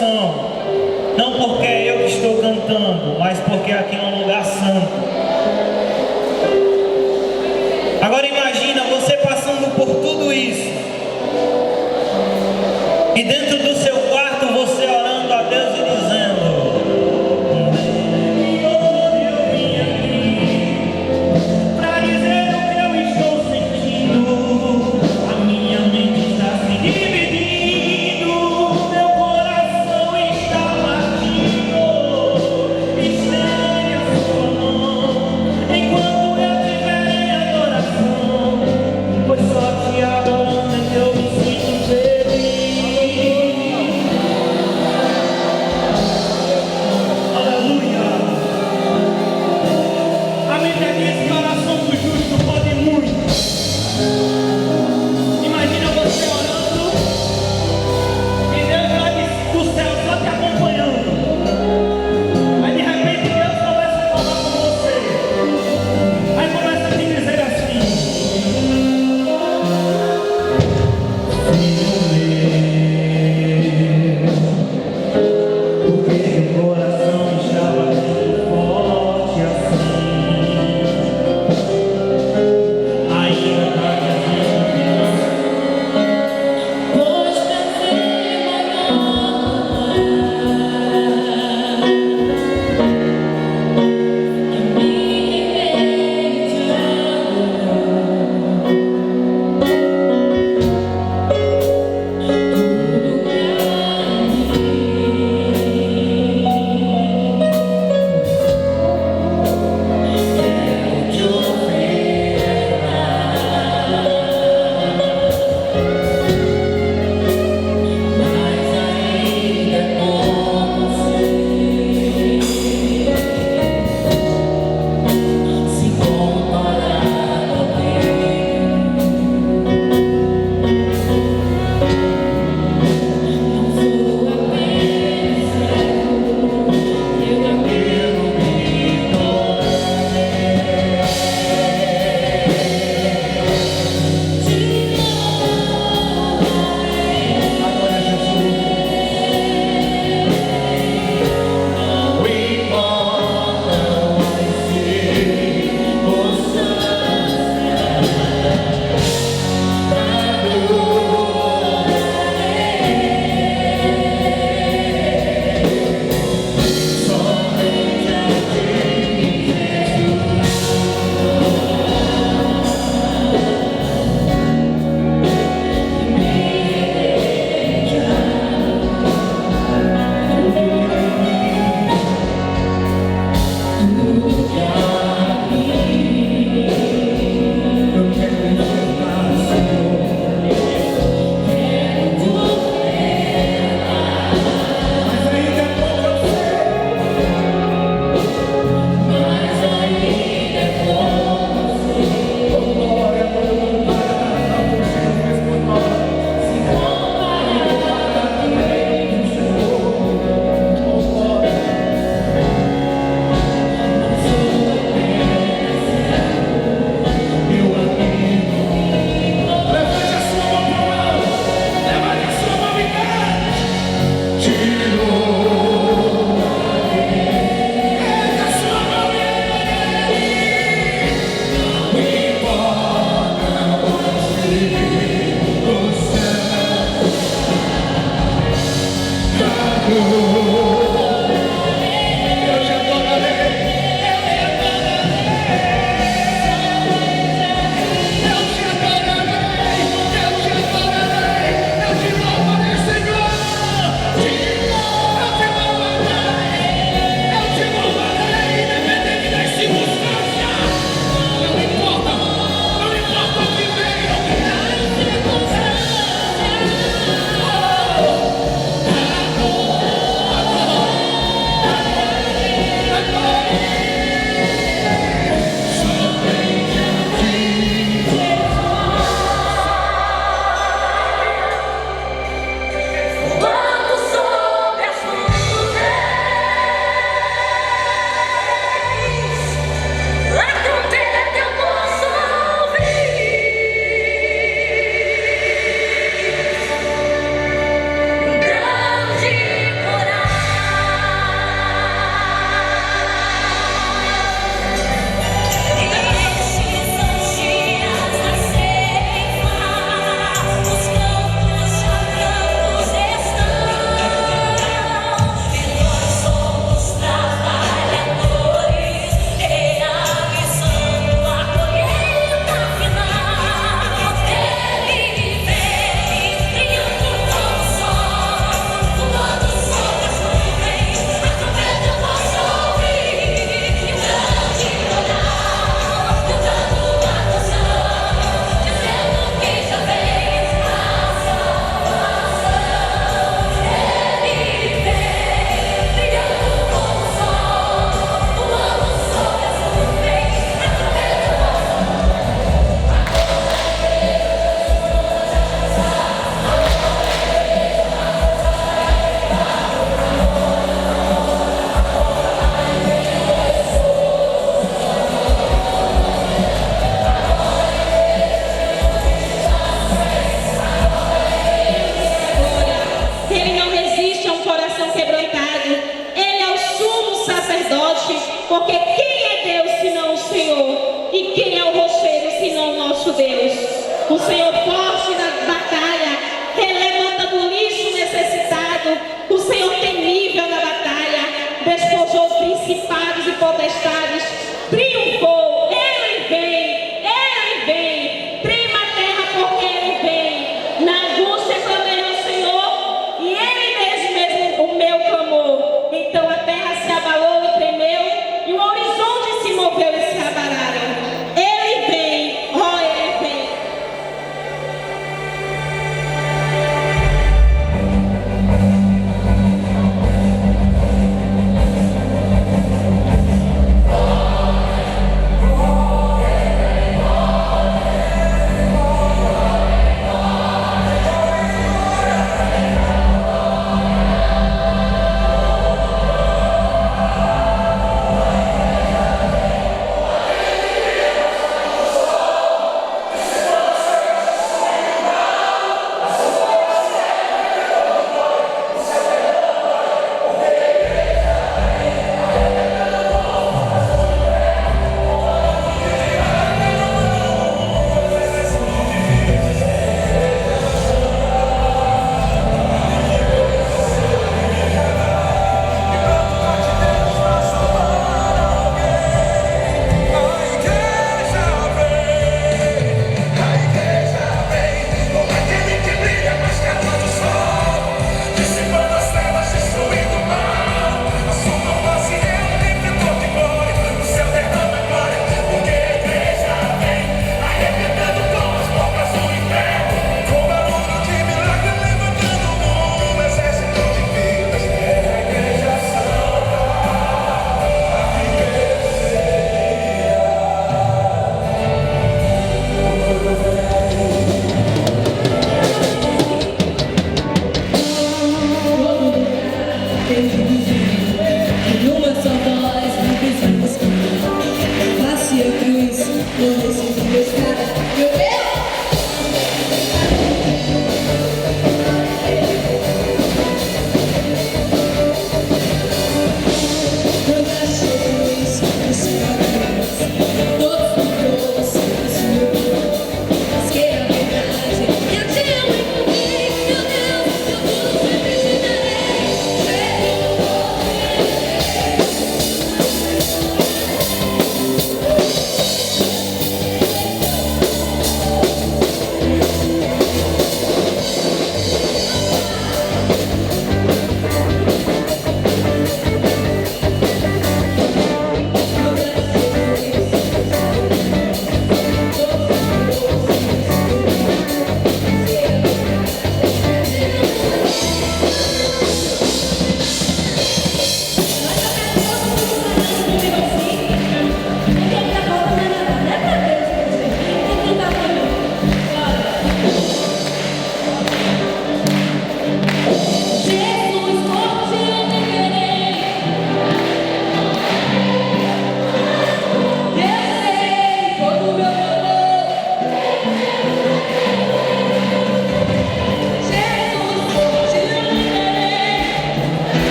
canção, não porque é eu que estou cantando, mas porque aqui é um lugar santo. Agora imagina você passando por tudo isso e dentro do seu quarto você orando a Deus e dizendo: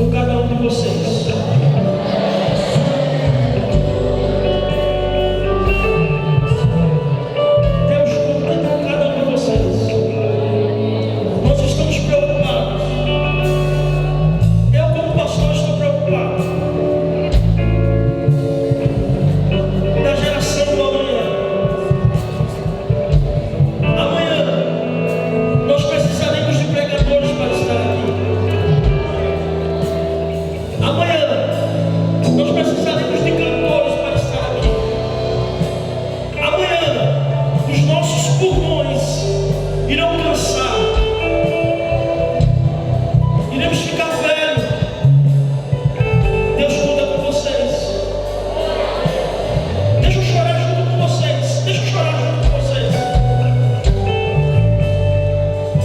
com cada um de vocês. Deus conta com cada um de vocês. Nós estamos preocupados. Eu, como pastor, estou preocupado da geração do amanhã. Amanhã nós precisaremos de pregadores para estar aqui. Amanhã nós precisaremos de cantores para estar aqui. Amanhã os nossos pulmões irão cansar. Iremos ficar velhos. Deus conta com vocês. Deixa eu chorar junto com vocês. Deixa eu chorar junto com vocês.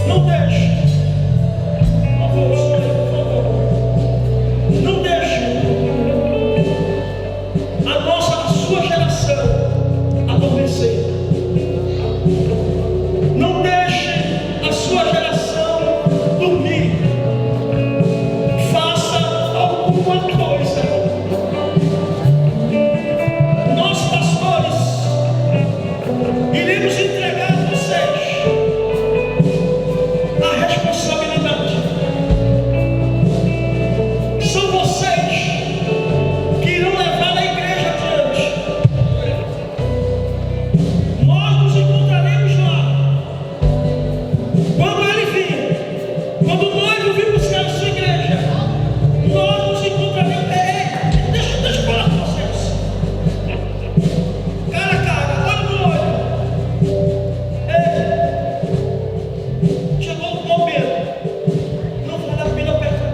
Não deixe. Por favor, senhor, por favor. Não deixe a sua geração adormecer. Não deixe a sua geração dormir. Faça alguma coisa. Nós, pastores, iremos entregar a vocês a responsabilidade. São vocês que irão levar a igreja adiante. Nós nos encontraremos lá quando ele vir, quando o noivo vir buscar a sua igreja. Nós nos encontraremos. Deixa eu falar com vocês, cara a cara, olho no olho. Chegou o momento, não vale a pena apertar.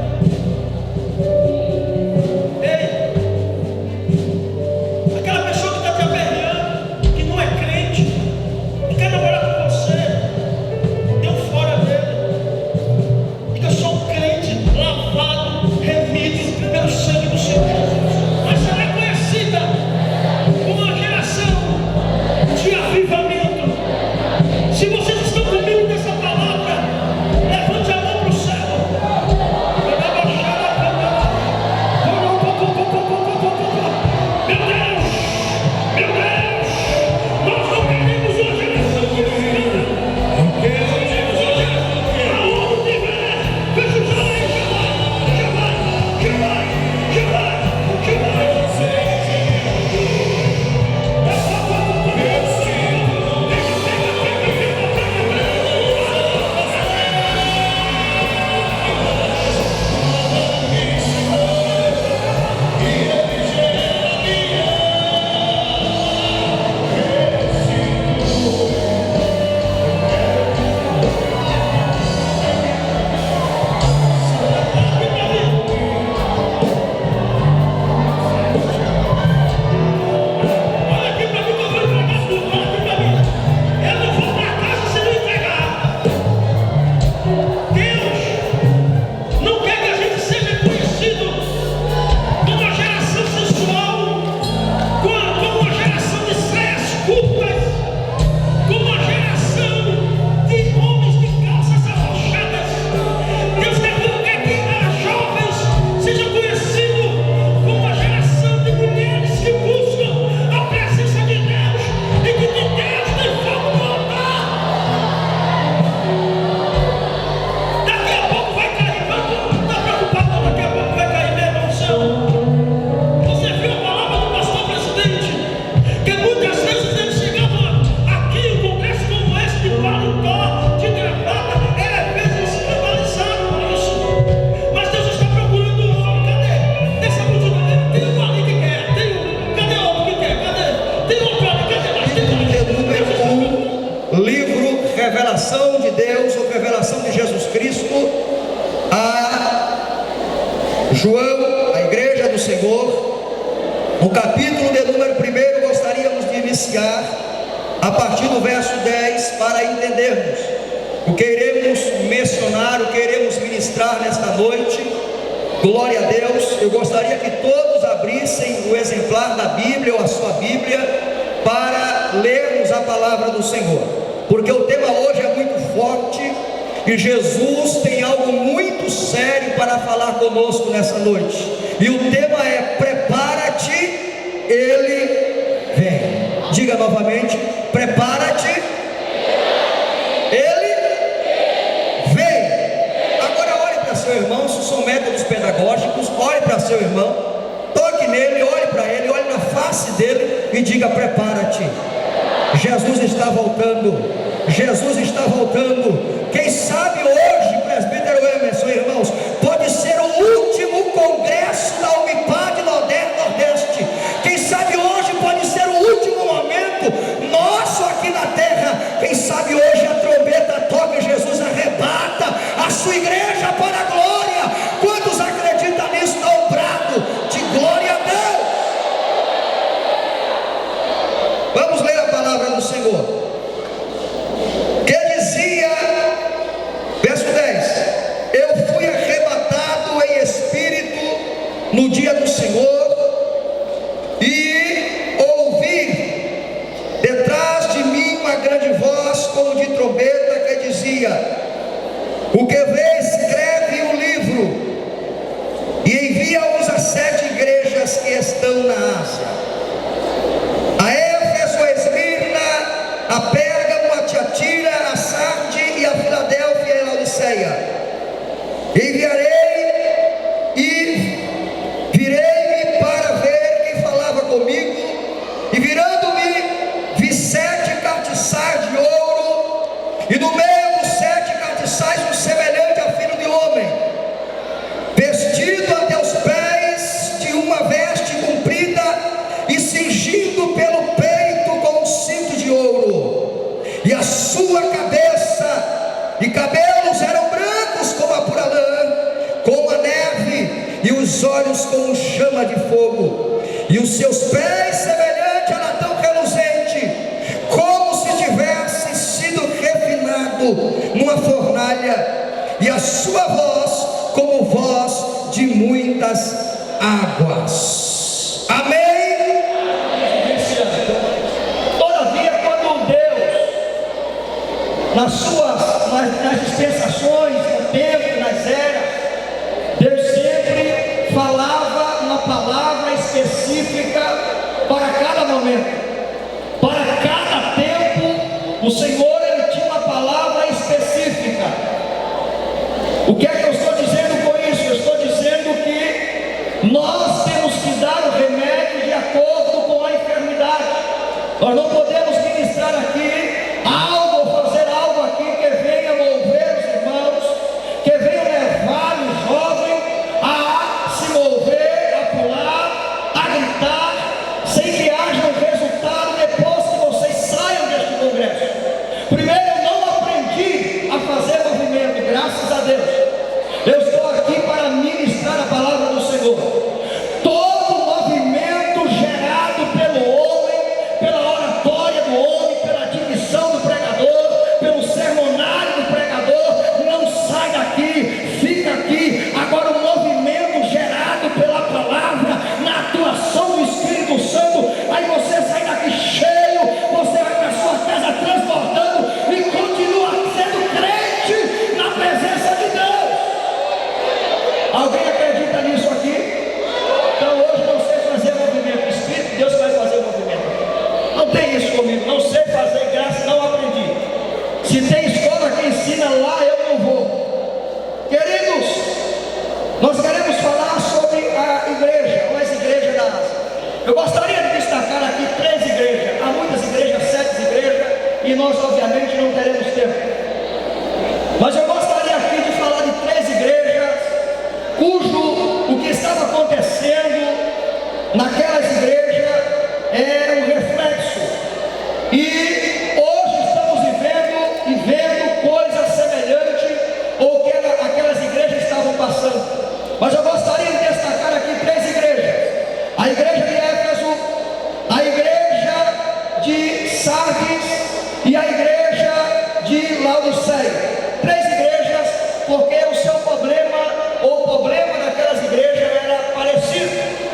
Aquela pessoa que está te aperreando, que não é crente, que quer namorar com você, deu fora dele. Diga: eu sou um crente lavado, remido pelo sangue do Senhor Jesus. Mas será é conhecida como uma geração de avivamento. Se vocês estão comigo nessa palavra, levante a mão para o céu. Meu Deus, meu Deus, nós não queremos uma geração de descanso. Nós queremos uma geração aonde tiver. Fecha os olhos, já vai. Olha aqui para mim que eu vou entregar tudo. Olha aqui para mim. Eu não vou para casa se não entregar. Deus não quer que a gente seja conhecido como uma geração sensual, como uma geração de saias curtas, como uma geração de homens de calças arrochadas. Deus quer que as jovens sejam conhecidos como uma geração de mulheres que buscam a presença de Deus e que de Deus tem fogo no altar. Daqui a pouco vai cair, não está preocupado não, daqui a pouco vai cair mesmo no céu. Você viu a palavra do pastor presidente, que muitas vezes ele chegava aqui em um congresso como esse, de paletó, de gravata, ele às vezes escandalizado por isso. Mas Deus está procurando um homem. Cadê? Dessa multidão, tem um ali que quer, cadê outro que quer? Cadê? Tem outro ali, cadê? Mas tem Número 1, livro Revelação de Deus ou Revelação de Jesus Cristo a João, a Igreja do Senhor. No capítulo de número 1, gostaríamos de iniciar a partir do verso 10 para entendermos o que iremos mencionar, o que iremos ministrar nesta noite. Glória a Deus. Eu gostaria que todos abrissem o exemplar da Bíblia ou a sua Bíblia para lermos a palavra do Senhor, porque o tema hoje é muito forte E Jesus tem algo muito sério para falar conosco nessa noite. E o tema é: prepara-te, Ele vem. Diga novamente: prepara-te, Ele vem. Agora olhe para seu irmão. Isso são métodos pedagógicos. Olhe para seu irmão, toque nele, olhe para ele, olhe na face dele e diga: prepara-te. Jesus está voltando. Jesus está voltando. Quem sabe hoje, presbítero Emerson, irmãos, pode ser o último congresso da Unipad Nordeste. Quem sabe hoje pode ser o último momento nosso aqui na terra. Quem sabe hoje a trombeta toca e Jesus arrebata a sua igreja para a glória. Quantos acreditam nisso? Dá um brado de glória a Deus. Vamos ler a palavra do Senhor. No dia do Senhor, e ouvi detrás de mim uma grande voz como de trombeta que dizia: o que vê, escreve o livro e envia-os às 7 igrejas que estão na Ásia: a Éfeso, a Esmirna, a Pérgamo, a Tiatira, a Sarde e a Filadélfia e a Laodiceia. Enviarei comigo, e virando-me, vi 7 castiçais de ouro, e no meio dos 7 castiçais um semelhante a filho de homem, vestido até os pés de uma veste comprida e cingido pelo peito com um cinto de ouro, e a sua cabeça e cabelos eram brancos como a pura lã, como a neve, e os olhos como chama de fogo, e os seus pés semelhante a latão reluzente, como se tivesse sido refinado numa fornalha, e a sua voz como voz de muitas águas. Amém? Todavia, quando Deus, nas dispensações, no tempo, nas eras, Deus sempre falava uma palavra específica para cada momento, para cada tempo. O Senhor, ele tinha uma palavra específica. O que é que eu estou dizendo com isso? Eu estou dizendo que nós temos que dar o remédio de acordo com a enfermidade. Nós não podemos ministrar aqui algo, ou fazer algo aqui que venha mover os irmãos, que venha levar o jovem a se mover, a pular, a gritar, sem que haja um resultado depois que vocês saiam deste congresso. Primeiro, eu não aprendi a fazer movimento, graças a Deus. Eu estou aqui para ministrar a palavra do Senhor. Todo movimento gerado pelo homem, pela oratória do homem, pela dicção do pregador, pelo sermonário do pregador, não sai daqui, fica aqui. Agora, o movimento gerado pela palavra, na atuação do Espírito Santo, aí você sai daqui cheio, você vai para sua casa transbordando e continua sendo crente na presença de Deus. Alguém acredita nisso aqui? Então hoje não sei fazer movimento, o Espírito de Deus vai fazer o movimento. Não tem isso comigo, não sei fazer graça, não aprendi. Se tem escola que ensina lá, eu não vou. Queridos, nós queremos falar sobre a igreja, ou as igrejas da Ásia. Eu gostaria de destacar aqui 3 igrejas. Há muitas igrejas, 7 igrejas, e nós obviamente não teremos tempo. Mas eu gostaria aqui de falar de 3 igrejas, cujo o que estava acontecendo naquelas igrejas era um reflexo. E hoje estamos vivendo e vendo coisa semelhante ao que aquelas igrejas estavam passando. Mas eu gostaria de destacar aqui 3 igrejas: a igreja de Éfeso, a igreja de Sardes e a igreja de Laodiceia. 3 igrejas, porque o seu problema, ou o problema daquelas igrejas era parecido.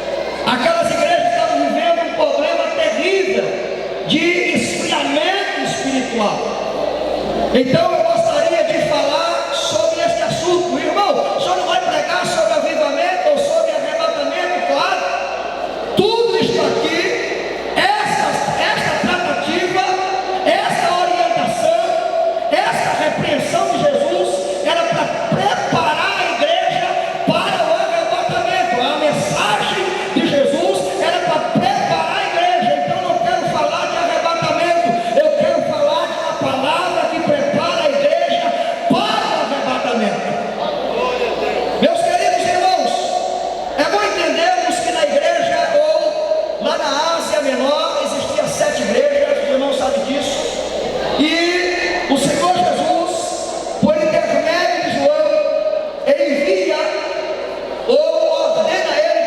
Aquelas igrejas estavam vivendo um problema terrível de esfriamento espiritual. Então eu gostaria de falar mensagem de Jesus era para preparar a igreja. Então não quero falar de arrebatamento, eu quero falar de uma palavra que prepara a igreja para o arrebatamento. Meus queridos irmãos, é bom entendermos que na igreja, ou lá na Ásia Menor, existia 7 igrejas, o irmão sabe disso, e o Senhor Jesus, por intermédio de João, envia, ou ordena ele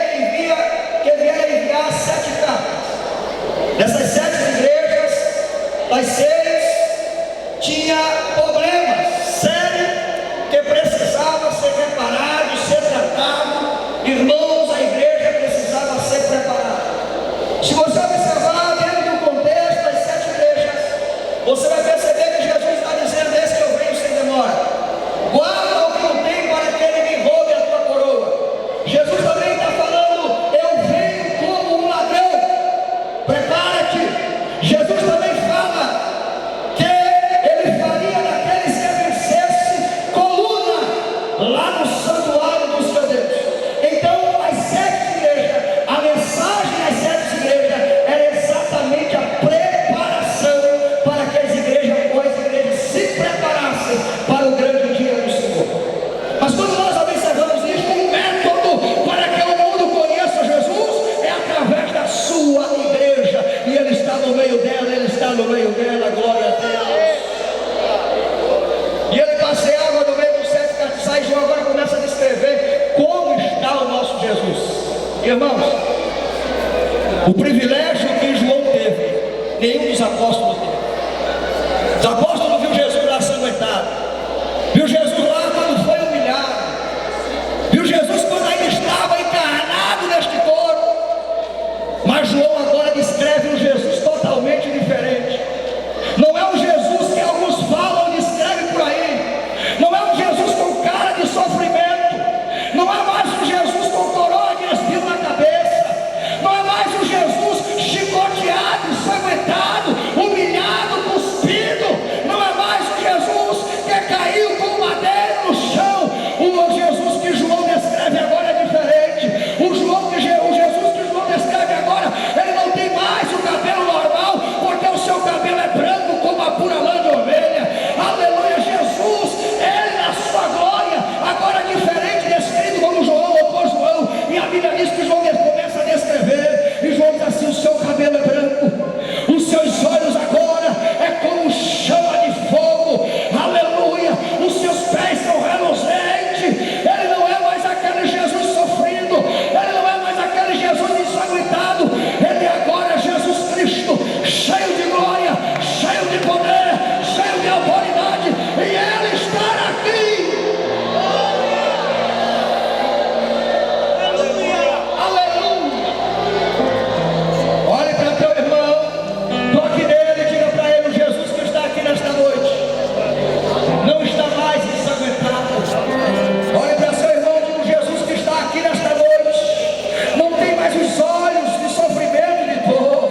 que vier enviar 7 cartas. Dessas 7 igrejas, das 6, tinha problemas sérios que precisava ser reparado, ser tratado. Irmãos, a igreja precisava ser preparada. Se você observar dentro do contexto das 7 igrejas, você vai perceber que Jesus está dizendo: esse que eu venho sem demora. Guarda o que eu tenho para que ele me roube a tua coroa. Jesus também está falando: eu venho como um ladrão, prepara-te. Jesus também fala que ele faria daqueles que vencesse coluna lá no santuário do seu Deus. Então, as 7 igrejas, a mensagem das 7 igrejas era exatamente a preparação para que as igrejas se preparassem para o grande dia do Senhor. Mas quando nós observamos isso, um método para que o mundo conheça Jesus é através da sua igreja, e ele está no meio dela, ele está no meio dela, glória a Deus. E ele passeava no meio dos 7 castiçais. João agora começa a descrever como está o nosso Jesus. Irmãos, o privilégio que João teve, nenhum dos apóstolos teve. Os apóstolos viu Jesus lá sanguentado, viu Jesus lá quando foi humilhado, viu Jesus quando ainda estava encarnado neste corpo. Mas João agora descreve um Jesus totalmente diferente. Não é o Jesus que alguns falam e descrevem por aí. Não é um Jesus com cara de sofrimento. Não é mais um Jesus com coroa de espinho na cabeça. Não é mais um Jesus chicoteado, ensanguentado, humilhado, cuspido. Não é mais um Jesus que caiu com madeira no chão. O Jesus que João descreve agora é diferente. O Jesus que João descreve agora, ele não tem mais o cabelo normal, porque o seu cabelo é branco como a pura lã de ovelha. Aleluia, Jesus, ele na sua glória, agora diferente, descrito como João ou por João. E a Bíblia diz que João começa a descrever, e João diz assim: o seu cabelo é branco, os seus olhos agora é como chama de fogo, aleluia, os seus pés são reluzentes. Ele não é mais aquele Jesus sofrido, ele não é mais aquele Jesus ensanguentado, ele agora é Jesus Cristo, cheio de glória, cheio de poder, cheio de autoridade, e ele está aqui. Aleluia. Olhe para teu irmão, toque nele e diga para ele: o Jesus que está aqui nesta noite não está mais ensanguentado. Olhe para seu irmão e diga: o Jesus que está aqui nesta noite não tem mais os olhos de sofrimento e de dor.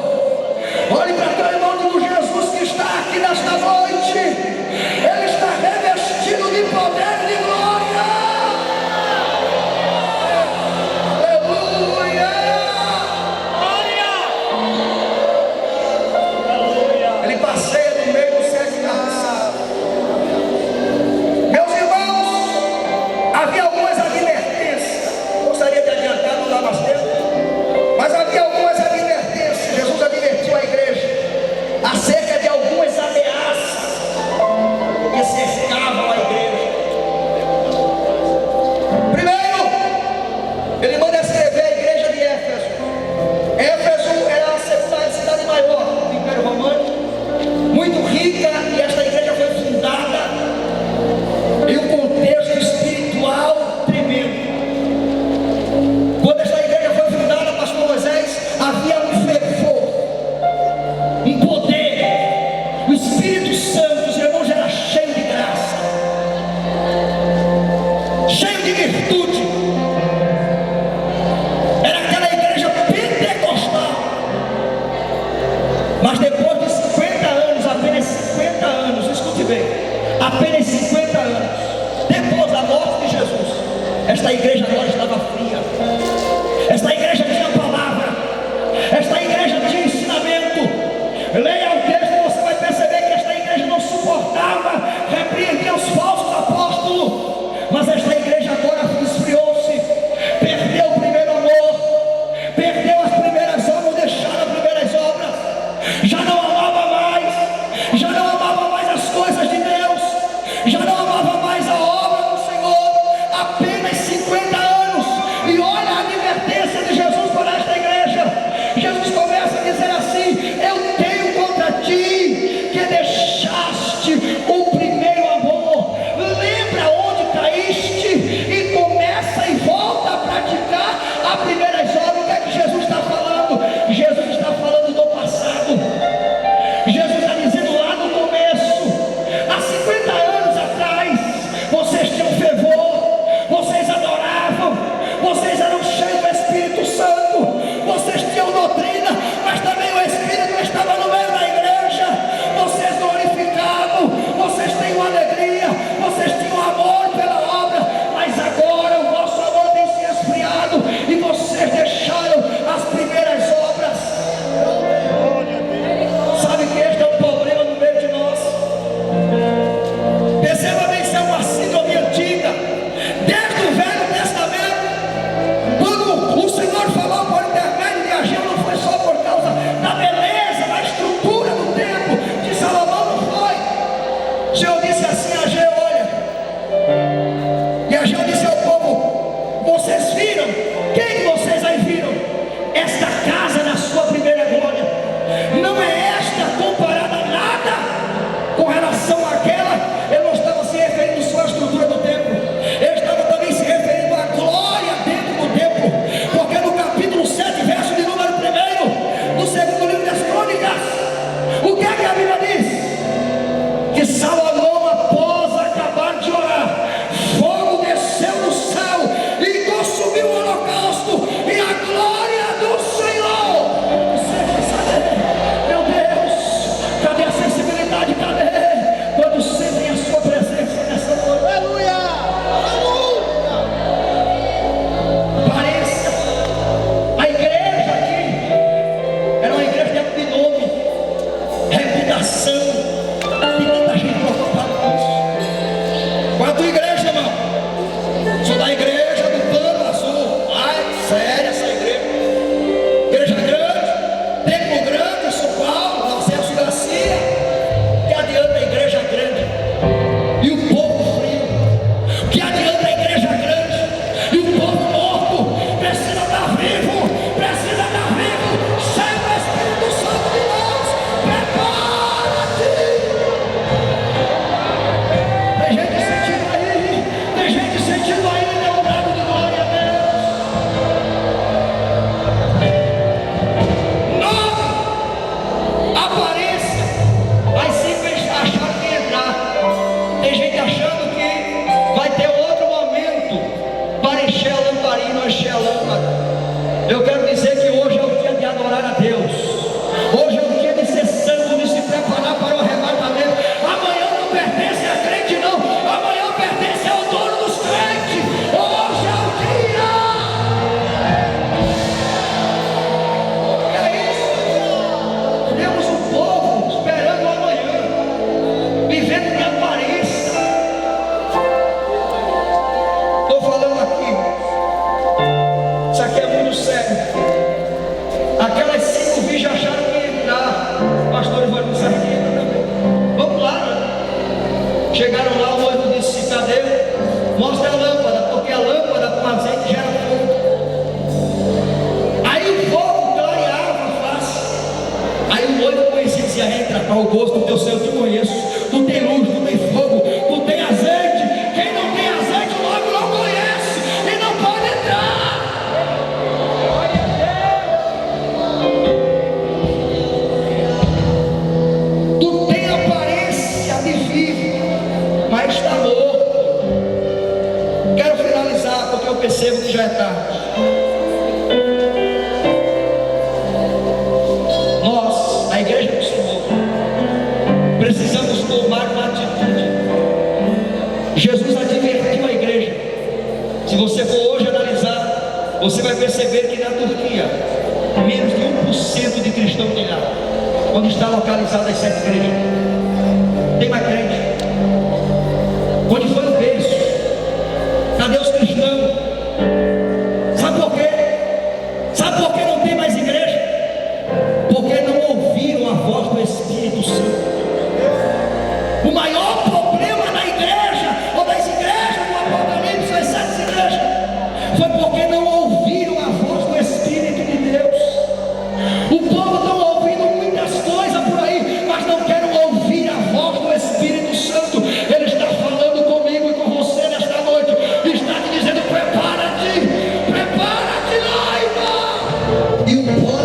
Olhe para teu irmão e diga: o Jesus que está aqui nesta noite, ele está revestido de poder e de glória. Aleluia. Ele passeia no meio dos 7 castiçais. Meus irmãos, havia algumas advertências. Gostaria de adiantar, não dá mais tempo, mas havia algumas advertências. Jesus advertiu a igreja acerca de algumas ameaças que cercavam a igreja. Primeiro, ele manda escrever a igreja de Éfeso. Éfeso era a segunda cidade maior do Império Romano, muito rica, e esta igreja foi fundada em um contexto espiritual tremendo. Quando esta igreja foi fundada, pastor Moisés, havia um fervor, um poder. O Espírito Santo, os irmãos, era cheio de graça, cheio de virtude. séria essa igreja. Igreja grande, templo grande, São Paulo, Narciso Garcia. Que adianta a igreja grande e o povo frio? Que adianta a igreja grande e o povo morto? Precisa estar vivo, precisa estar vivo, cheio do Espírito Santo de Deus. Prepara-te! Tem gente sentindo aí, tem gente sentindo aí, meu brado de glória a Deus. 9, aparência. As 5 eles acharam que ia entrar. Tem gente achando que vai ter outro momento para encher a lamparina ou encher a lâmpada. Eu quero dizer que hoje é o dia de adorar a Deus. Hoje é o dia de ser santo, de se preparar para o arrebatamento. Amanhã não pertence a crente, não. Amanhã pertence ao dono dos crentes. Hoje é o dia. É isso. Temos um povo esperando o amanhã, vivendo de aparência. Estou falando aqui. Isso aqui é muito sério. Aquelas 5 virgens acharam que ia entrar. Pastores vão me servir também. Vamos lá, né? Chegaram lá, o noivo disse: cadê? Mostra a lâmpada, porque a lâmpada com azeite gera fogo. Aí o fogo clareava a face. Aí o noivo conhecia e dizia: entra para o gosto do teu Senhor, eu te conheço. Tu tem luz, tu tem fogo, tu tem azeite. Quem não tem azeite logo não conhece e não pode entrar. Tu tem aparência de vivo, mas está morto. Quero finalizar porque eu percebo que já é tarde. Nós, a igreja do Senhor, precisamos tomar uma atitude. Jesus advertiu a igreja. Se você for hoje analisar, você vai perceber que na Turquia, menos de 1% de cristão tem lá. Onde está localizada as 7 igrejas? Tem mais crente. Onde foi o berço? Cadê os cristãos? Sabe por quê? Sabe por que não tem mais igreja? Porque não ouviram a voz do Espírito Santo. O maior problema da igreja, ou das igrejas do Apocalipse, as 7 igrejas, foi porque não ouviram a voz do Espírito de Deus. O povo está ouvindo muitas coisas por aí, mas não querem ouvir a voz do Espírito Santo. Ele está falando comigo e com você nesta noite. Está te dizendo: prepara-te, prepara-te lá, irmão. E o povo